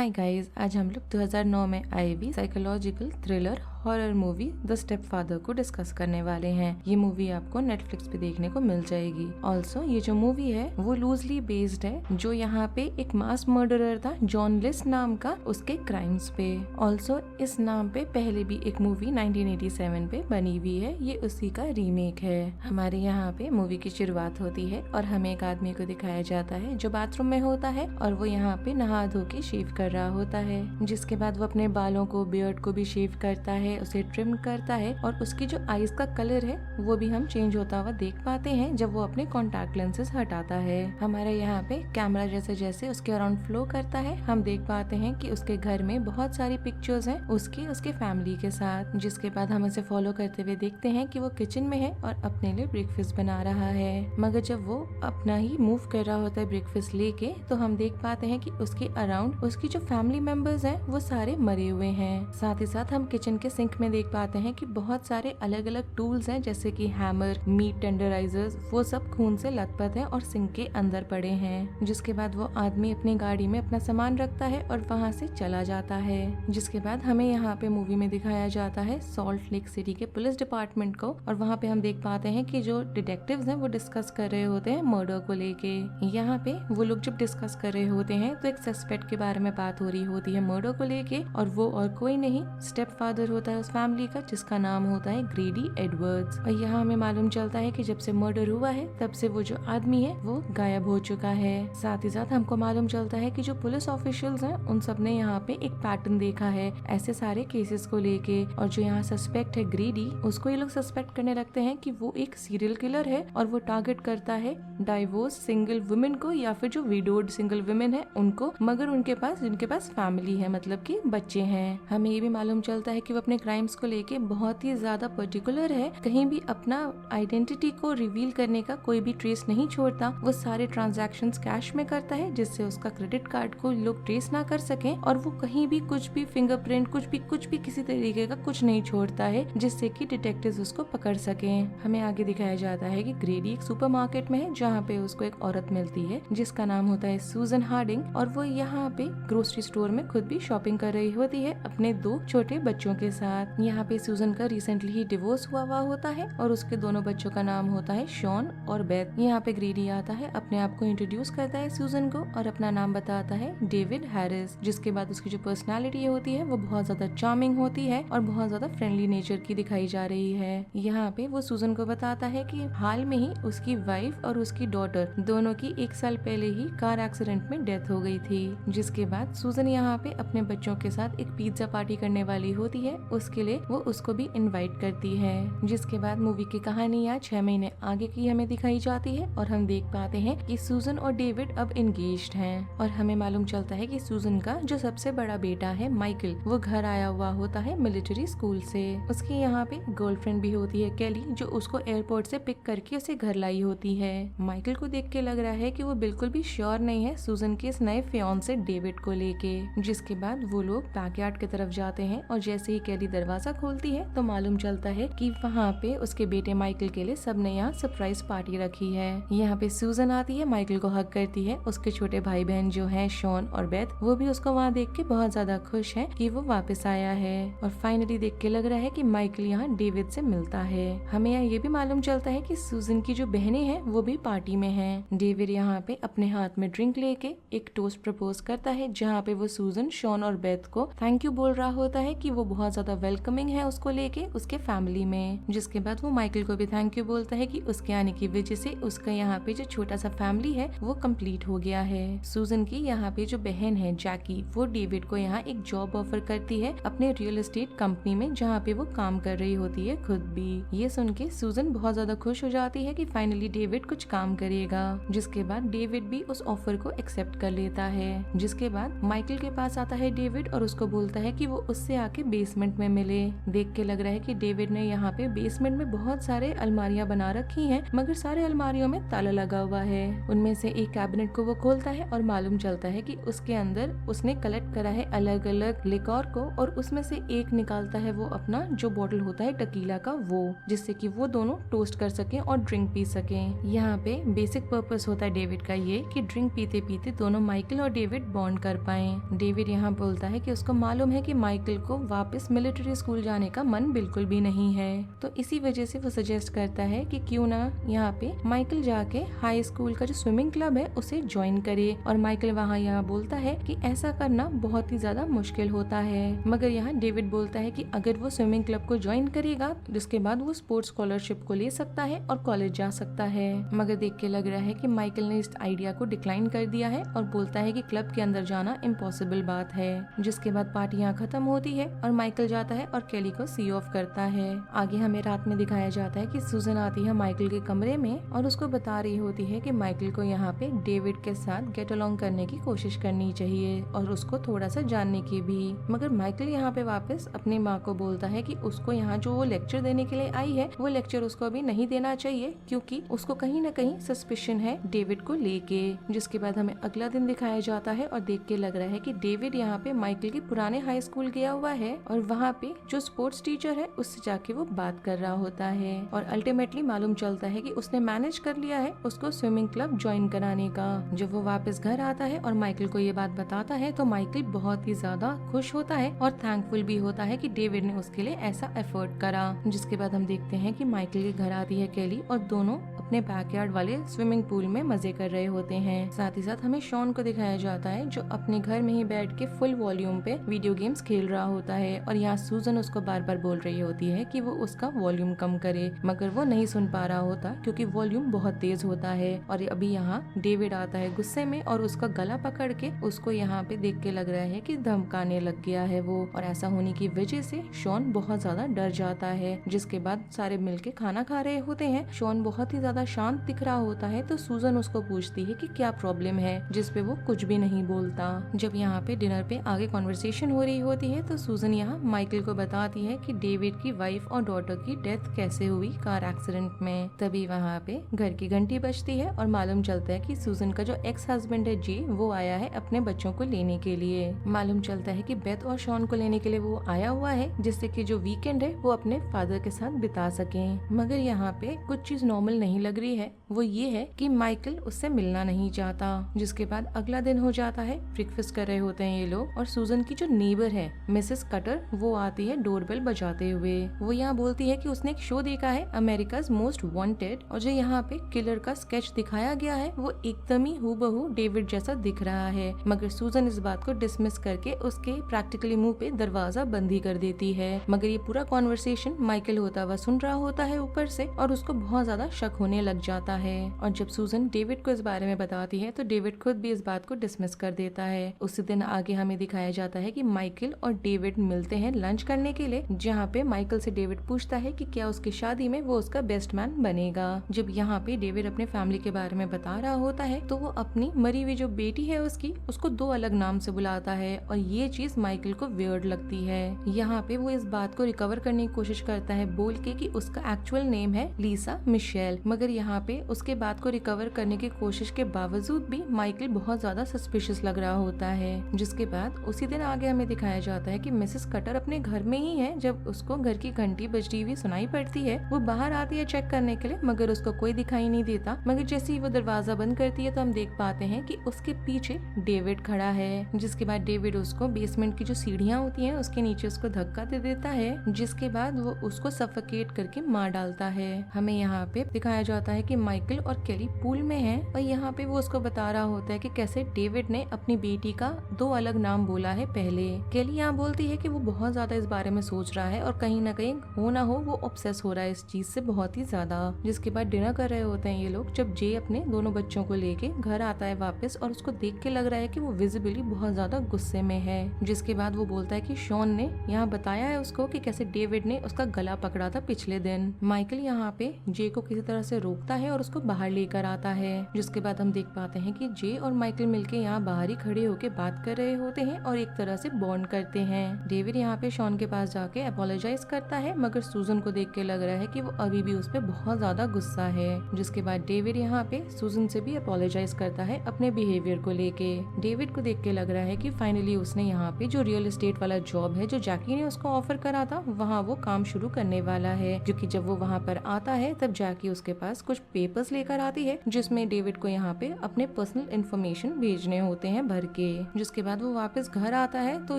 Hi guys, आज हम लोग 2009 में आई हुई psychological thriller horror movie the step father को डिस्कस करने वाले हैं। ये मूवी आपको नेटफ्लिक्स पे देखने को मिल जाएगी। ऑल्सो ये जो मूवी है वो लूजली बेस्ड है जो यहाँ पे एक मास मर्डरर था जॉन लिस नाम का, उसके क्राइम्स पे। ऑल्सो इस नाम पे पहले भी एक मूवी 1987 पे बनी हुई है, ये उसी का रीमेक है। हमारे यहाँ पे मूवी की शुरुआत होती है और हमें एक आदमी को दिखाया जाता है जो बाथरूम में होता है और वो यहाँ पे नहा धो के शेव कर रहा होता है। जिसके बाद वो अपने बालों को, बियर्ड को भी शेव करता है, उसे ट्रिम करता है और उसकी जो आईज का कलर है वो भी हम चेंज होता हुआ देख पाते हैं जब वो अपने कॉन्टैक्ट लेंसेज हटाता है। हमारे यहाँ पे कैमरा जैसे जैसे उसके अराउंड फ्लो करता है, हम देख पाते हैं कि उसके घर में बहुत सारी पिक्चर्स हैं उसके फैमिली के साथ। जिसके बाद हम उसे फॉलो करते हुए देखते हैं कि वो किचन में है और अपने लिए ब्रेकफास्ट बना रहा है। मगर जब वो अपना ही मूव कर रहा होता है ब्रेकफास्ट लेके, तो हम देख पाते हैं कि उसके अराउंड उसकी जो फैमिली मेंबर्स हैं वो सारे मरे हुए हैं। साथ ही साथ हम किचन के सिंक में देख पाते हैं कि बहुत सारे अलग अलग टूल्स हैं जैसे कि हैमर, मीट टेंडराइजर्स, वो सब खून से लथपथ हैं और सिंक के अंदर पड़े हैं। जिसके बाद वो आदमी अपनी गाड़ी में अपना सामान रखता है और वहाँ से चला जाता है। जिसके बाद हमें यहाँ पे मूवी में दिखाया जाता है सॉल्ट लेक सिटी के पुलिस डिपार्टमेंट को और वहाँ पे हम देख पाते हैं कि जो डिटेक्टिव्स हैं वो डिस्कस कर रहे होते हैं मर्डर को लेके। यहाँ पे वो लोग जब डिस्कस कर रहे होते हैं तो एक सस्पेक्ट के बारे में बात हो रही होती है मर्डर को लेके, और वो और कोई नहीं स्टेप फादर होता है उस फैमिली का, जिसका नाम होता है ग्रेडी एडवर्ड्स। और यहाँ हमें मालूम चलता है कि जब से मर्डर हुआ है तब से वो जो आदमी है वो गायब हो चुका है। साथ ही साथ हमको मालूम चलता है कि जो पुलिस ऑफिशियल्स हैं उन सब ने यहाँ पे एक पैटर्न देखा है ऐसे सारे केसेस को लेके, और जो यहाँ सस्पेक्ट है ग्रेडी, उसको ये लोग सस्पेक्ट करने लगते हैं कि वो एक सीरियल किलर है और वो टारगेट करता है डाइवोर्स सिंगल वुमेन को या फिर जो विडोड सिंगल वुमेन है उनको, मगर जिनके पास फैमिली है, मतलब कि बच्चे हैं। हमें ये भी मालूम चलता है कि वो अपने क्राइम्स को लेके बहुत ही ज्यादा पर्टिकुलर है, कहीं भी अपना आइडेंटिटी को रिवील करने का कोई भी ट्रेस नहीं छोड़ता। वो सारे ट्रांजैक्शंस कैश में करता है जिससे उसका क्रेडिट कार्ड को लोग ट्रेस ना कर सके, और वो कहीं भी कुछ भी फिंगरप्रिंट कुछ भी किसी तरीके का कुछ नहीं छोड़ता है जिससे कि डिटेक्टिव्स उसको पकड़ सके। हमें आगे दिखाया जाता है कि ग्रेडी एक सुपरमार्केट में है जहाँ पे उसको एक औरत मिलती है जिसका नाम होता है सूजन हार्डिंग, और वो यहाँ पे ग्रोसरी स्टोर में खुद भी शॉपिंग कर रही होती है अपने 2 छोटे बच्चों के साथ। यहाँ पे सूजन का रिसेंटली ही डिवोर्स हुआ होता है और उसके दोनों बच्चों का नाम होता है शॉन और बेथ। यहाँ पे ग्रेडी आता है, अपने आप को इंट्रोड्यूस करता है सूजन को और अपना नाम बताता है डेविड हैरिस। जिसके बाद उसकी जो पर्सनालिटी होती है वो बहुत ज्यादा चार्मिंग होती है और बहुत ज्यादा फ्रेंडली नेचर की दिखाई जा रही है। यहाँ पे वो सूजन को बताता है कि हाल में ही उसकी वाइफ और उसकी डॉटर दोनों की 1 साल पहले ही कार एक्सीडेंट में डेथ हो गई थी। जिसके बाद सूजन यहाँ पे अपने बच्चों के साथ एक पिज्जा पार्टी करने वाली होती है, उसके लिए वो उसको भी इनवाइट करती है। जिसके बाद मूवी की कहानी 6 महीने आगे की हमें दिखाई जाती है और हम देख पाते हैं कि सूजन और डेविड अब एंगेज्ड हैं, और हमें मालूम चलता है कि सूजन का जो सबसे बड़ा बेटा है माइकल, वो घर आया हुआ होता है मिलिट्री स्कूल से। उसकी यहाँ पे गर्लफ्रेंड भी होती है केली, जो उसको एयरपोर्ट से पिक करके उसे घर लाई होती है। माइकल को देख के लग रहा है कि वो बिल्कुल भी श्योर नहीं है सूजन के इस नए फियांसे डेविड को लेके। जिसके बाद वो लोग बैकयार्ड की तरफ जाते हैं और जैसे ही केली दरवाजा खोलती है तो मालूम चलता है कि वहाँ पे उसके बेटे माइकल के लिए सबने यहाँ सरप्राइज पार्टी रखी है। यहाँ पे सूजन आती है, माइकल को हग करती है। उसके छोटे भाई बहन जो हैं शॉन और बेथ, वो भी उसको वहाँ देख के बहुत ज्यादा खुश है कि वो वापस आया है। और फाइनली देख के लग रहा है कि माइकल यहाँ डेविड से मिलता है। हमें यहाँ ये भी मालूम चलता है कि सूजन की जो बहनें हैं वो भी पार्टी में हैं। डेविड यहाँ पे अपने हाथ में ड्रिंक लेके एक टोस्ट प्रपोज करता है जहाँ पे वो सूजन, शॉन और बेथ को थैंक यू बोल रहा होता है कि वो बहुत ज्यादा वेलकमिंग है उसको लेके उसके फैमिली में। जिसके बाद वो माइकल को भी थैंक यू बोलता है कि उसके आने की वजह से उसका यहाँ पे जो छोटा सा फैमिली है वो कंप्लीट हो गया है। सूजन की यहाँ पे जो बहन है जैकी, वो डेविड को यहाँ एक जॉब ऑफर करती है अपने रियल एस्टेट कंपनी में जहाँ पे वो काम कर रही होती है खुद भी। ये सुन के सूजन बहुत ज्यादा खुश हो जाती है कि फाइनली डेविड कुछ काम करेगा। जिसके बाद डेविड भी उस ऑफर को एक्सेप्ट कर लेता है। जिसके बाद माइकल के पास आता है डेविड और उसको बोलता है कि वो उससे आके बेसमेंट में में मिले। देख के लग रहा है कि डेविड ने यहाँ पे बेसमेंट में बहुत सारे अलमारियां बना रखी हैं, मगर सारे अलमारियों में ताला लगा हुआ है। उनमें से एक कैबिनेट को वो खोलता है और मालूम चलता है कि उसके अंदर उसने कलेक्ट करा है अलग अलग लिक्योर को, और उसमें से एक निकालता है वो अपना जो बॉटल होता है टकीला का, वो जिससे कि वो दोनों टोस्ट कर सके और ड्रिंक पी सके। यहाँ पे बेसिक पर्पस होता है डेविड का ये कि ड्रिंक पीते पीते दोनों माइकल और डेविड बॉन्ड कर पाए। डेविड यहाँ बोलता है कि उसको मालूम है कि माइकल को वापस मिलिट्री स्कूल जाने का मन बिल्कुल भी नहीं है, तो इसी वजह से वो सजेस्ट करता है कि क्यों ना यहाँ पे माइकल जाके हाई स्कूल का जो स्विमिंग क्लब है उसे ज्वाइन करे। और माइकल वहाँ यहाँ बोलता है कि ऐसा करना बहुत ही ज्यादा मुश्किल होता है, मगर यहाँ डेविड बोलता है कि अगर वो स्विमिंग क्लब को ज्वाइन करेगा जिसके बाद वो स्पोर्ट्स स्कॉलरशिप को ले सकता है और कॉलेज जा सकता है। मगर देख के लग रहा है कि माइकल ने इस आइडिया को डिक्लाइन कर दिया है और बोलता है कि क्लब के अंदर जाना इम्पॉसिबल बात है। जिसके बाद पार्टी यहाँ खत्म होती है और माइकल जाता है और केली को सी ऑफ करता है। आगे हमें रात में दिखाया जाता है कि सूजन आती है माइकल के कमरे में और उसको बता रही होती है कि माइकल को यहाँ पे डेविड के साथ गेट अलोंग करने की कोशिश करनी चाहिए और उसको थोड़ा सा जानने की भी। मगर माइकल यहाँ पे वापस अपनी माँ को बोलता है कि उसको यहाँ जो वो लेक्चर देने के लिए आई है वो लेक्चर उसको अभी नहीं देना चाहिए, क्योंकि उसको कहीं न कहीं सस्पिशन है डेविड को लेके। जिसके बाद हमें अगला दिन दिखाया जाता है और देख के लग रहा है कि डेविड यहाँ पे माइकल के पुराने हाई स्कूल गया हुआ है और वहाँ पे जो स्पोर्ट्स टीचर है उससे जाके वो बात कर रहा होता है और अल्टीमेटली मालूम चलता है कि उसने मैनेज कर लिया है उसको स्विमिंग क्लब ज्वाइन कराने का। जब वो वापस घर आता है और माइकल को ये बात बताता है तो माइकल बहुत ही ज्यादा खुश होता है और थैंकफुल भी होता है कि डेविड ने उसके लिए ऐसा एफर्ट करा। जिसके बाद हम देखते हैं कि माइकल के घर आती है केली और दोनों अपने बैकयार्ड वाले स्विमिंग पूल में मजे कर रहे होते हैं। साथ ही साथ हमें शॉन को दिखाया जाता है जो अपने घर में ही बैठ के फुल वॉल्यूम पे वीडियो गेम्स खेल रहा होता है और यहाँ सूजन उसको बार बार बोल रही होती है कि वो उसका वॉल्यूम कम करे, मगर वो नहीं सुन पा रहा होता क्योंकि वॉल्यूम बहुत तेज होता है। और अभी यहाँ डेविड आता है गुस्से में और उसका गला पकड़ के उसको यहाँ पे देख के लग रहा है कि धमकाने लग गया है वो, और ऐसा होने की वजह से शॉन बहुत ज्यादा डर जाता है। जिसके बाद सारे मिलके खाना खा रहे होते हैं। शॉन बहुत ही ज्यादा शांत दिख रहा होता है तो सूजन उसको पूछती है कि क्या प्रॉब्लम है, जिसपे वो कुछ भी नहीं बोलता। जब यहाँ पे डिनर पे आगे कॉन्वर्सेशन हो रही होती है तो सूजन यहाँ माइकल को बताती है कि डेविड की वाइफ और डॉटर की डेथ कैसे हुई कार एक्सीडेंट में। तभी वहाँ पे घर की घंटी बजती है और मालूम चलता है कि सूजन का जो एक्स हस्बैंड है जी वो आया है अपने बच्चों को लेने के लिए। मालूम चलता है कि बेथ और शॉन को लेने के लिए वो आया हुआ है जिससे कि जो वीकेंड है वो अपने फादर के साथ बिता सके। मगर यहाँ पे कुछ चीज नॉर्मल नहीं लग रही है, वो ये है कि माइकल उससे मिलना नहीं चाहता। जिसके बाद अगला दिन हो जाता है, ब्रेकफास्ट कर रहे होते हैं ये लोग और सूजन की जो नेबर है मिसेस कटर वो आती है डोरबेल बजाते हुए। वो यहाँ बोलती है कि उसने एक शो देखा है अमेरिकाज मोस्ट वांटेड और जो यहाँ पे किलर का स्केच दिखाया गया है वो एकदम ही हूबहू डेविड जैसा दिख रहा है। मगर सूजन इस बात को डिसमिस करके उसके प्रैक्टिकली मुंह पे दरवाजा बंद ही कर देती है। मगर ये पूरा कॉन्वर्सेशन माइकल होता हुआ सुन रहा होता है ऊपर से और उसको बहुत ज्यादा शक होने लग जाता है। और जब सूजन डेविड को इस बारे में बताती है तो डेविड खुद भी इस बात को डिसमिस कर देता है। उसी दिन आगे हमें दिखाया जाता है कि माइकल और डेविड मिलते हैं लंच करने के लिए, जहाँ पे माइकल से डेविड पूछता है कि क्या उसकी शादी में वो उसका बेस्ट मैन बनेगा। जब यहाँ पे डेविड अपने फैमिली के बारे में बता रहा होता है तो वो अपनी मरी हुई जो बेटी है उसको दो अलग नाम से बुलाता है और ये चीज माइकल को वियर्ड लगती है। यहाँ पे वो इस बात को रिकवर करने की कोशिश करता है बोल के कि उसका एक्चुअल नेम है लीसा मिशेल। मगर यहाँ पे उसके बात को रिकवर करने की कोशिश के बावजूद भी माइकल बहुत ज्यादा सस्पिशियस लग रहा होता है। जिसके बाद उसी दिन आगे हमें दिखाया जाता है कि मिसेस कटर अपने घर में ही है जब उसको घर की घंटी बजती हुई सुनाई पड़ती है। वो बाहर आती है चेक करने के लिए मगर उसको कोई दिखाई नहीं देता। मगर जैसे ही वो दरवाजा बंद करती है तो हम देख पाते हैं कि उसके पीछे डेविड खड़ा है। जिसके बाद डेविड उसको बेसमेंट की जो सीढ़ियाँ होती हैं उसके नीचे उसको धक्का दे देता है, जिसके बाद वो उसको सफोकेट करके मार डालता है। हमें यहाँ पे दिखाया जाता है कि माइकल और केली पूल में हैं और यहाँ पे वो उसको बता रहा होता है कि कैसे डेविड ने अपनी बेटी का दो अलग नाम बोला है पहले। केली यहाँ बोलती है कि वो बहुत ज्यादा इस बारे में सोच रहा है और कहीं ना कहीं हो ना हो वो ऑब्सेस हो रहा है इस चीज से बहुत ही ज्यादा। जिसके बाद डिनर कर रहे होते हैं ये लोग जब जे अपने दोनों बच्चों को लेके घर आता है वापस और उसको देख के लग रहा है कि वो विजिबली बहुत ज्यादा गुस्से में है। जिसके बाद वो बोलता है कि शॉन ने यहाँ बताया है उसको कि कैसे डेविड ने उसका गला पकड़ा था पिछले दिन। माइकल यहाँ पे जे को किसी तरह से रोकता है और उसको बाहर लेकर आता है। जिसके बाद हम देख पाते हैं कि जे और माइकल मिलके यहाँ बाहर ही खड़े होकर बात कर रहे होते हैं और एक तरह से बॉन्ड करते हैं। डेविड यहाँ पे शॉन के पास जाके अपोलोजाइज करता है, मगर सूजन को देख के लग रहा है कि वो अभी भी उस पर बहुत ज्यादा गुस्सा है। जिसके बाद डेविड यहाँ पे सूजन से भी अपोलोजाइज करता है अपने बिहेवियर को लेके। डेविड को देख के लग रहा है कि फाइनली उसने यहाँ पे जो रियल एस्टेट वाला जॉब है जो जैकी ने उसको ऑफर करा था, वहाँ वो काम शुरू करने वाला है। जो कि जब वो वहाँ पर आता है तब जैकी उसके पास कुछ पेपर्स लेकर आती है, जिसमें डेविड को यहाँ पे अपने पर्सनल इन्फॉर्मेशन भेजने होते हैं भर के। जिसके बाद वो वापस घर आता है तो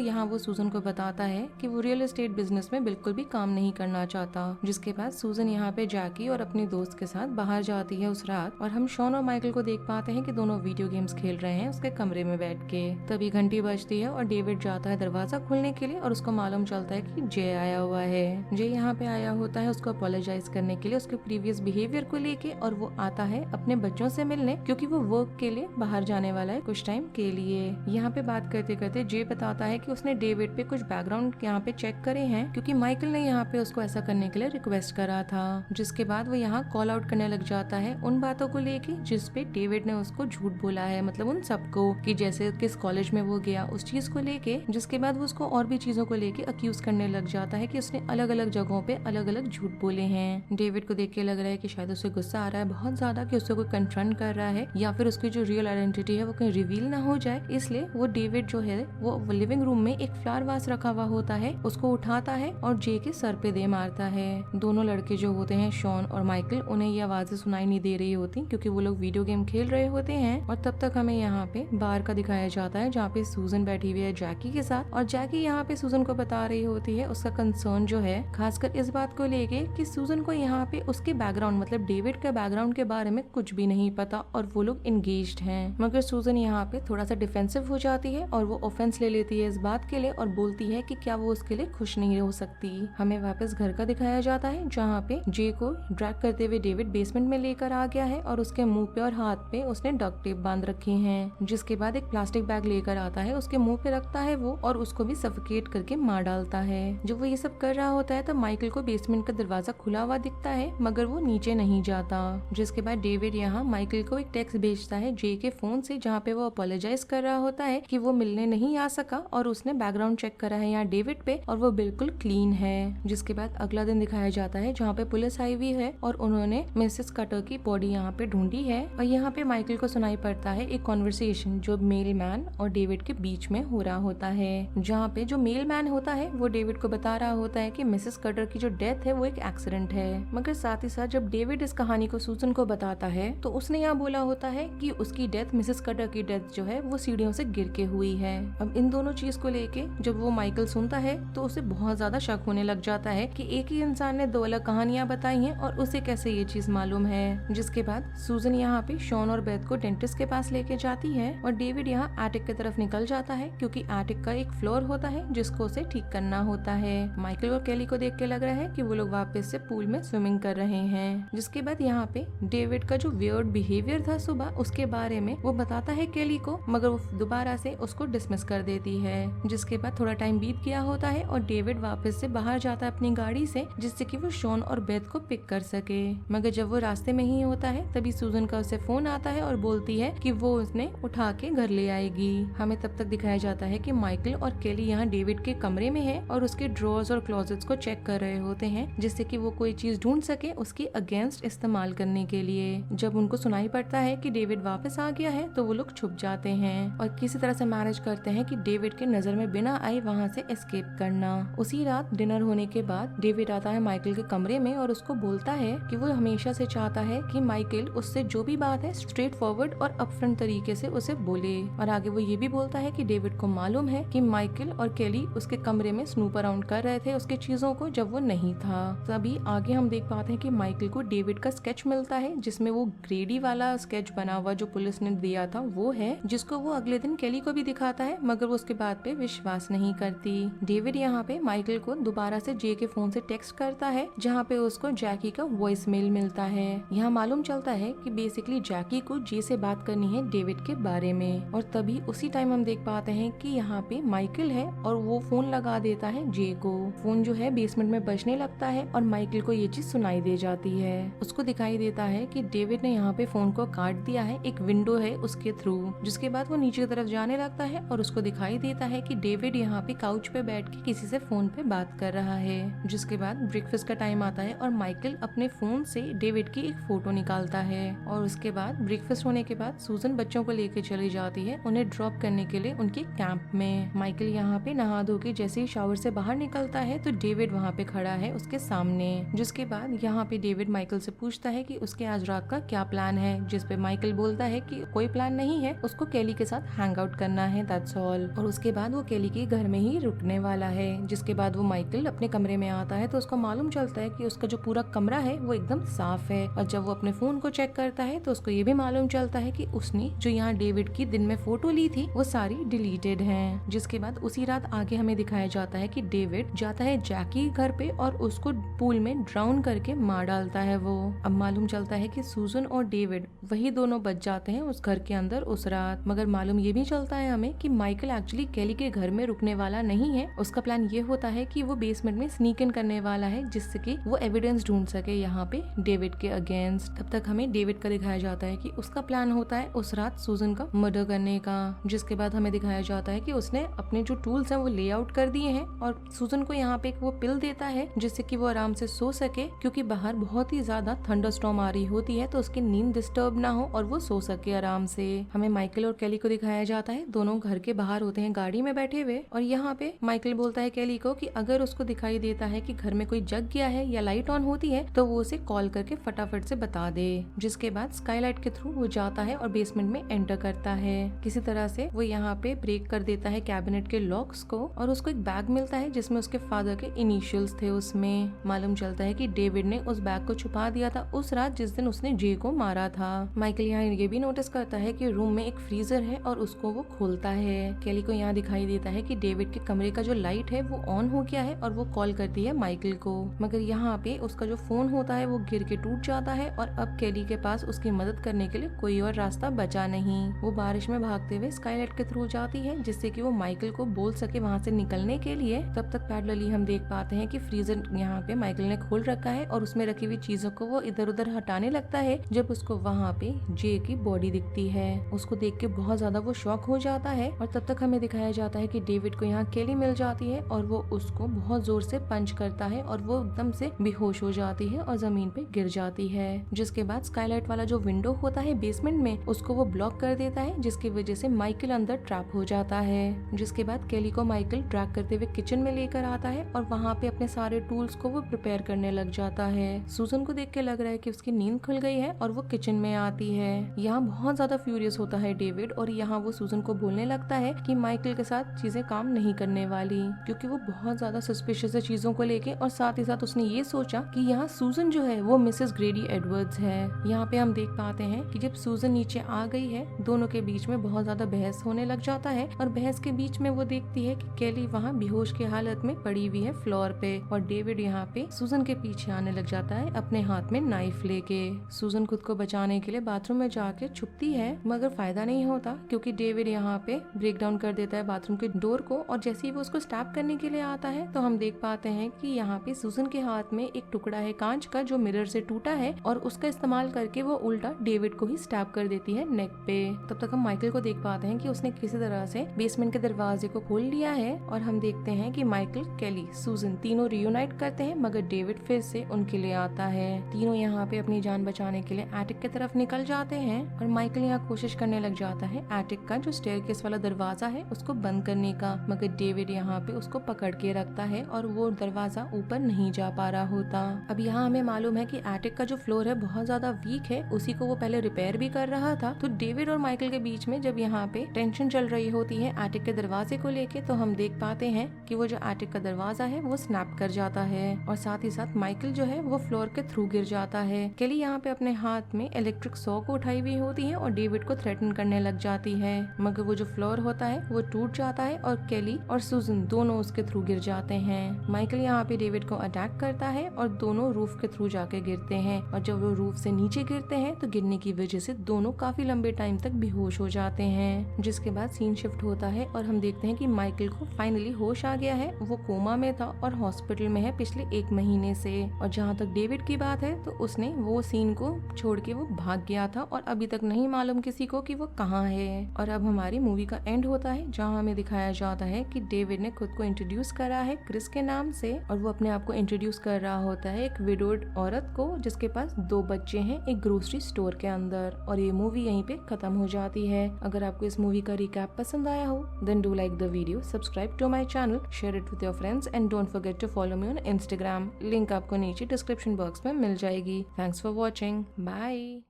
यहाँ वो सूजन को बताता है कि वो रियल एस्टेट बिजनेस में बिल्कुल भी काम नहीं करना चाहता। जिसके बाद सूजन यहाँ पे जैकी और अपने दोस्त के साथ बाहर जाती है उस रात, और हम शॉन और माइकल को देख पाते हैं कि दोनों वीडियो गेम्स खेल रहे हैं उसके कमरे में बैठ के। तभी घंटी बजती है और डेविड जाता है दरवाजा खोलने के लिए और उसको मालूम चलता है कि जे आया हुआ है। जे यहाँ पे आया होता है उसको अपोलोजाइज करने के लिए उसके प्रीवियस बिहेवियर को लेके, और वो आता है अपने बच्चों से मिलने क्योंकि वो वर्क के लिए बाहर जाने वाला है कुछ टाइम के लिए। यहाँ पे बात करते करते जे बताता है कि उसने डेविड पे कुछ बैकग्राउंड यहाँ पे चेक करे हैं क्योंकि माइकल ने यहाँ पे उसको ऐसा करने के लिए रिक्वेस्ट करा था। जिसके बाद वो यहाँ कॉल आउट करने लग जाता है उन बातों को लेके जिसपे डेविड ने उसको झूठ बोला है, मतलब उन सबको, कि जैसे किस कॉलेज में वो गया उस चीज को लेके। जिसके बाद वो उसको और भी चीजों को लेके अक्यूज करने लग जाता है कि उसने अलग अलग जगहों पे अलग अलग झूठ बोले हैं। डेविड को देख के लग रहा है कि शायद उसे गुस्सा आ रहा है बहुत ज्यादा कि उससे कोई कन्फ्रंट कर रहा है या फिर उसकी जो रियल आइडेंटिटी है वो कहीं रिवील ना हो जाए। इसलिए वो डेविड जो है वो लिविंग रूम में एक फ्लावर वास रखा हुआ होता है, उसको उठाता है और जे के सर पे दे मारता है। दोनों लड़के जो होते हैं शॉन और माइकल, उन्हें ये आवाजें सुनाई नहीं दे रही होती क्योंकि वो लोग वीडियो गेम खेल रहे होते हैं। और तब तक हमें यहाँ पे बार का दिखाया जाता है जहाँ पे सूजन बैठी हुई है जैकी के साथ, और जैकी यहाँ पे सूजन को बता रही होती है उसका कंसर्न जो है खासकर इस बात को लेके कि सूजन को यहाँ पे उसके बैकग्राउंड मतलब डेविड के बैकग्राउंड के बारे में कुछ भी नहीं पता और वो लोग एंगेज्ड हैं। मगर सूजन यहाँ पे थोड़ा सा डिफेंसिव हो जाती है और वो ऑफेंस ले लेती है इस बात के लिए और बोलती है कि क्या वो उसके लिए खुश नहीं हो सकती। हमें वापस घर का दिखाया जाता है जहाँ पे जे को ड्रैग करते हुए डेविड बेसमेंट में लेकर आ गया है और उसके मुंह पे और हाथ पे उसने डक टेप बांध रखी हैं। जिसके बाद एक प्लास्टिक बैग लेकर आता है, उसके मुंह पे रखता है वो और उसको भी सफोकेट करके मार डालता है। जब वो ये सब कर रहा होता है तो माइकल को बेसमेंट का दरवाजा खुला हुआ दिखता है मगर वो नीचे नहीं जाता। जिसके बाद डेविड यहाँ माइकल को एक टेक्स्ट भेजता है जे के फोन से जहाँ पे वो अपोलोजाइज कर रहा होता है कि वो मिलने नहीं आ सका और उसने बैकग्राउंड चेक करा है यहाँ डेविड पे और वो बिल्कुल क्लीन है। जिसके बाद अगला दिन दिखाया जाता है जहाँ पे पुलिस आई हुई है और उन्होंने मिसेस कटर की बॉडी यहाँ पे ढूंढी है। और यहाँ पे माइकल को सुनाई पड़ता है एक कॉन्वर्सेशन जो मेल मैन और डेविड के बीच में हो रहा होता है, जहाँ पे जो मेल मैन होता है वो डेविड को बता रहा होता है कि मिसेस कटर की जो डेथ है वो एक एक्सीडेंट है। मगर साथ ही साथ जब डेविड इस कहानी को सूजन को बताता है तो उसने यहाँ बोला होता है कि उसकी डेथ, मिसेस कटर की डेथ जो है वो सीढ़ियों से गिर के हुई है। अब इन दोनों चीज को लेके जब वो माइकल सुनता है तो उसे बहुत ज्यादा शक होने लग जाता है कि एक ही इंसान ने दो अलग कहानियां बताई हैं और उसे कैसे ये चीज मालूम है। जिसके बाद सूजन यहाँ पे शॉन और बेथ को डेंटिस्ट के पास लेके जाती है और डेविड यहाँ एटिक की तरफ निकल जाता है क्योंकि एटिक का एक फ्लोर होता है जिसको उसे ठीक करना होता है। माइकल और केली को देख के लग रहा है कि वो लोग वापस से पूल में स्विमिंग कर रहे हैं। जिसके बाद यहाँ पे डेविड का जो वियर्ड बिहेवियर था सुबह उसके बारे में वो बताता है केली को, मगर वो दोबारा से उसको डिसमिस कर देती है। जिसके बाद थोड़ा टाइम बीत गया होता है और डेविड वापस से बाहर जाता है अपनी गाड़ी से जिससे कि वो शॉन और बेथ को पिक कर सके। मगर जब वो रास्ते में ही होता है तभी सूजन का उसे फोन आता है और बोलती है कि वो उसने उठा के घर ले आएगी। हमें तब तक दिखाया जाता है कि माइकल और केली यहाँ डेविड के कमरे में है और उसके ड्रॉर्स और क्लोजेट्स को चेक कर रहे होते हैं जिससे कि वो कोई चीज ढूंढ सके उसकी अगेंस्ट इस्तेमाल करने के लिए। जब उनको सुनाई पड़ता है कि डेविड वापस आ गया है तो वो लोग छुप जाते हैं और किसी तरह से मैनेज करते हैं कि डेविड के नजर में बिना आए वहाँ से एस्केप करना। उसी रात डिनर होने के बाद डेविड आता है माइकल के कमरे में और उसको बोलता है कि वो हमेशा से चाहता है कि माइकल उससे जो भी बात है स्ट्रेट फॉरवर्ड और अपफ्रंट तरीके से उसे बोले। और आगे वो ये भी बोलता है कि डेविड को मालूम है कि माइकल और केली उसके कमरे में स्नूप अराउंड कर रहे थे उसके चीजों को जब वो नहीं था। तभी आगे हम देख पाते हैं कि माइकल को डेविड का स्केच मिलता है जिसमें वो ग्रेडी वाला स्केच बना हुआ जो पुलिस ने दिया था वो है, जिसको वो अगले दिन केली को भी दिखाता है मगर वो उसके बात पे विश्वास नहीं करती। डेविड यहाँ पे माइकल को दोबारा से जे के फोन से टेक्स्ट करता है जहाँ पे उसको जैकी का वॉइस मेल मिलता है। यहाँ मालूम चलता है कि बेसिकली जैकी को जे से बात करनी है डेविड के बारे में। और तभी उसी टाइम हम देख पाते हैं कि यहाँ पे माइकल है और वो फोन लगा देता है जे को। फोन जो है बेसमेंट में बजने लगता है और माइकल को ये चीज सुनाई दे जाती है। उसको उसको दिखाई देता है कि डेविड ने यहाँ पे फोन को काट दिया है, एक विंडो है उसके थ्रू। जिसके बाद वो नीचे की तरफ जाने लगता है और उसको दिखाई देता है कि डेविड यहाँ पे काउच पे बैठ के किसी से फोन पे बात कर रहा है। जिसके बाद ब्रेकफास्ट का टाइम आता है और माइकल अपने फोन से डेविड की एक फोटो निकालता है। और उसके बाद ब्रेकफास्ट होने के बाद सूजन बच्चों को लेके चली जाती है उन्हें ड्रॉप करने के लिए उनके कैंप में। माइकल यहाँ पे नहा धो के जैसे ही शावर से बाहर निकलता है तो डेविड वहाँ पे खड़ा है उसके सामने। जिसके बाद यहाँ पे डेविड माइकल से पूछता है कि उसके आज रात का क्या प्लान है, जिस पे माइकल बोलता है कि कोई प्लान नहीं है, उसको केली के साथ हैंग आउट करना है, दैट्स ऑल। और उसके बाद वो केली के घर में ही रुकने वाला है। जिसके बाद वो माइकल अपने कमरे में आता है तो उसको मालूम चलता है कि उसका जो पूरा कमरा है वो एकदम साफ है। और जब वो अपने फोन को चेक करता है तो उसको ये भी मालूम चलता है कि उसने जो यहाँ डेविड की दिन में फोटो ली थी वो सारी डिलीटेड हैं। जिसके बाद उसी रात आगे हमें दिखाया जाता है कि डेविड जाता है जैकी घर पे और उसको पूल में ड्राउन करके मार डालता है वो। अब मालूम चलता है कि सूजन और डेविड वही दोनों बच जाते हैं उस घर के अंदर उस रात। मगर मालूम ये भी चलता है हमें कि माइकल एक्चुअली केली के घर में रुकने वाला नहीं है। उसका प्लान ये होता है कि वो बेसमेंट में स्नीक इन करने वाला है जिससे कि वो एविडेंस ढूंढ सके यहाँ पे डेविड के अगेंस्ट। तब तक हमें डेविड का दिखाया जाता है कि उसका प्लान होता है उस रात सूजन का मर्डर करने का। जिसके बाद हमें दिखाया जाता है कि उसने अपने जो टूल्स हैं वो ले आउट कर दिए हैं और सूजन को यहाँ पे एक वो पिल देता है जिससे कि वो आराम से सो सके, क्योंकि बाहर बहुत ही ज्यादा थंडरस्टॉर्म आ रही होती है तो उसकी नींद डिस्टर्ब ना हो और वो सो सके आराम से। हमें माइकल और केली को दिखाया जाता है, दोनों घर के बाहर होते हैं गाड़ी में बैठे हुए। और यहाँ पे माइकल बोलता है केली को कि अगर उसको दिखाई देता है कि घर में कोई जग गया है या लाइट ऑन होती है तो वो उसे कॉल करके फटाफट से बता दे। जिसके बाद स्काईलाइट के थ्रू वो जाता है और बेसमेंट में एंटर करता है। किसी तरह से वो यहाँ पे ब्रेक कर देता है कैबिनेट के लॉक्स को और उसको एक बैग मिलता है जिसमें उसके फादर के इनिशियल्स थे। उसमें मालूम चलता है कि डेविड ने उस बैग को छुपा दिया था उस रात जिस दिन उसने जे को मारा था। माइकल यहाँ ये भी नोटिस करता है कि रूम में एक फ्रीजर है और उसको वो खोलता है। केली को यहाँ दिखाई देता है कि डेविड के कमरे का जो लाइट है वो ऑन हो गया है और वो कॉल करती है माइकल को। मगर यहाँ पे उसका जो फोन होता है वो गिर के टूट जाता है और अब केली के पास उसकी मदद करने के लिए कोई और रास्ता बचा नहीं। वो बारिश में भागते हुए स्काईलाइट के थ्रू जाती है जिससे कि वो माइकल को बोल सके वहाँ से निकलने के लिए। तब तक पैरेलली हम देख पाते हैं कि फ्रीजर यहाँ पे माइकल ने खोल रखा है और उसमें रखी हुई चीजों को वो इधर उधर हटाने लगता है जब उसको वहाँ पे जे की बॉडी दिखती है। उसको देख के बहुत ज्यादा वो शॉक हो जाता है और तब तक हमें दिखाया जाता है कि डेविड को यहाँ केली मिल जाती है और वो उसको बहुत जोर से पंच करता है और वो एकदम से बेहोश हो जाती है और जमीन पे गिर जाती है। जिसके बाद स्काईलाइट वाला जो विंडो होता है बेसमेंट में उसको वो ब्लॉक कर देता है जिसकी वजह से माइकल अंदर ट्रैप हो जाता है। जिसके बाद केली को माइकल ट्रैक करते हुए किचन में लेकर आता है और वहाँ पे अपने सारे टूल्स को वो प्रिपेयर करने लग जाता है। सूजन को देख के लग रहा है कि उसकी नींद खुल गई है और वो किचन में आती है। यहाँ बहुत ज्यादा फ्यूरियस होता है डेविड और यहाँ वो सूजन को बोलने लगता है कि माइकल के साथ चीजें काम नहीं करने वाली, क्योंकि वो बहुत ज्यादा सस्पिशियस है चीजों को लेके। और साथ ही साथ उसने ये सोचा कि यहाँ सूजन जो है वो मिसेस ग्रेडी एडवर्ड्स है। यहाँ पे हम देख पाते हैं कि जब सूजन नीचे आ गई है दोनों के बीच में बहुत ज्यादा बहस होने लग जाता है और बहस के बीच में वो देखती है कि केली वहाँ बेहोश की हालत में पड़ी हुई है फ्लोर पे और डेविड यहाँ पे सूजन के पीछे आने लग जाता है अपने हाथ में नाइफ लेके। सूजन खुद को बचाने के लिए बाथरूम में जाके छुपती है मगर फायदा नहीं होता क्योंकि डेविड यहाँ पे ब्रेक डाउन कर देता है बाथरूम के डोर को और जैसे ही वो उसको स्टैप करने के लिए आता है तो हम देख पाते हैं कि यहाँ पे सूजन के हाथ में एक टुकड़ा है कांच का जो मिरर से टूटा है और उसका इस्तेमाल करके वो उल्टा डेविड को ही स्टैप कर देती है नेक पे। तब तक हम माइकल को देख पाते हैं कि उसने किसी तरह से बेसमेंट के दरवाजे को खोल लिया है और हम देखते हैं कि माइकल, केली, सूजन तीनों रियूनाइट करते हैं मगर डेविड फिर से उनके लिए आता है। तीनों यहाँ पे अपनी जान बचाने के लिए एटिक की तरफ निकल जाते हैं और माइकल यहाँ कोशिश करने लग जाता है एटिक का जो स्टेयरकेस वाला दरवाजा है उसको बंद करने का, मगर डेविड यहाँ पे उसको पकड़ के रखता है और वो दरवाजा ऊपर नहीं जा पा रहा होता। अब यहाँ हमें मालूम है कि एटिक का जो फ्लोर है बहुत ज्यादा वीक है, उसी को वो पहले रिपेयर भी कर रहा था। तो डेविड और माइकल के बीच में जब यहाँ पे टेंशन चल रही होती है एटिक के दरवाजे को लेके तो हम देख पाते हैं कि वो जो एटिक का दरवाजा है वो स्नैप कर जाता है और साथ ही साथ माइकल जो है वो फ्लोर के थ्रू गिर जाता है। केली यहाँ पे अपने हाथ में इलेक्ट्रिक सॉ को उठाई हुई होती है और डेविड को थ्रेटन करने लग जाती है मगर वो जो फ्लोर होता है वो टूट जाता है और केली और सूजन दोनों उसके थ्रू गिर जाते हैं। माइकल यहाँ पे डेविड को अटैक करता है और दोनों रूफ के थ्रू जाके गिरते हैं और जब वो रूफ से नीचे गिरते हैं तो गिरने की वजह से दोनों काफी लंबे टाइम तक बेहोश हो जाते हैं। जिसके बाद सीन शिफ्ट होता है और हम देखते हैं कि माइकल को फाइनली होश आ गया है। वो कोमा में था और हॉस्पिटल में है पिछले 1 महीने से। और जहाँ तक डेविड की बात है तो उसने वो सीन को छोड़ के वो भाग गया था और अभी तक नहीं मालूम किसी को कि वो कहाँ है। और अब हमारी मूवी का एंड होता है जहाँ हमें दिखाया जाता है कि डेविड ने खुद को इंट्रोड्यूस करा है क्रिस के नाम से और वो अपने आप को इंट्रोड्यूस कर रहा होता है एक विडोड औरत को जिसके पास 2 बच्चे हैं एक ग्रोसरी स्टोर के अंदर। और ये मूवी यहीं पे खत्म हो जाती है। अगर आपको इस मूवी का रिकैप पसंद आया हो then do like the video, subscribe to my channel, share it with your friends and don't forget to follow me on Instagram. Link आपको नीचे डिस्क्रिप्शन बॉक्स में मिल जाएगी। Thanks for watching, bye.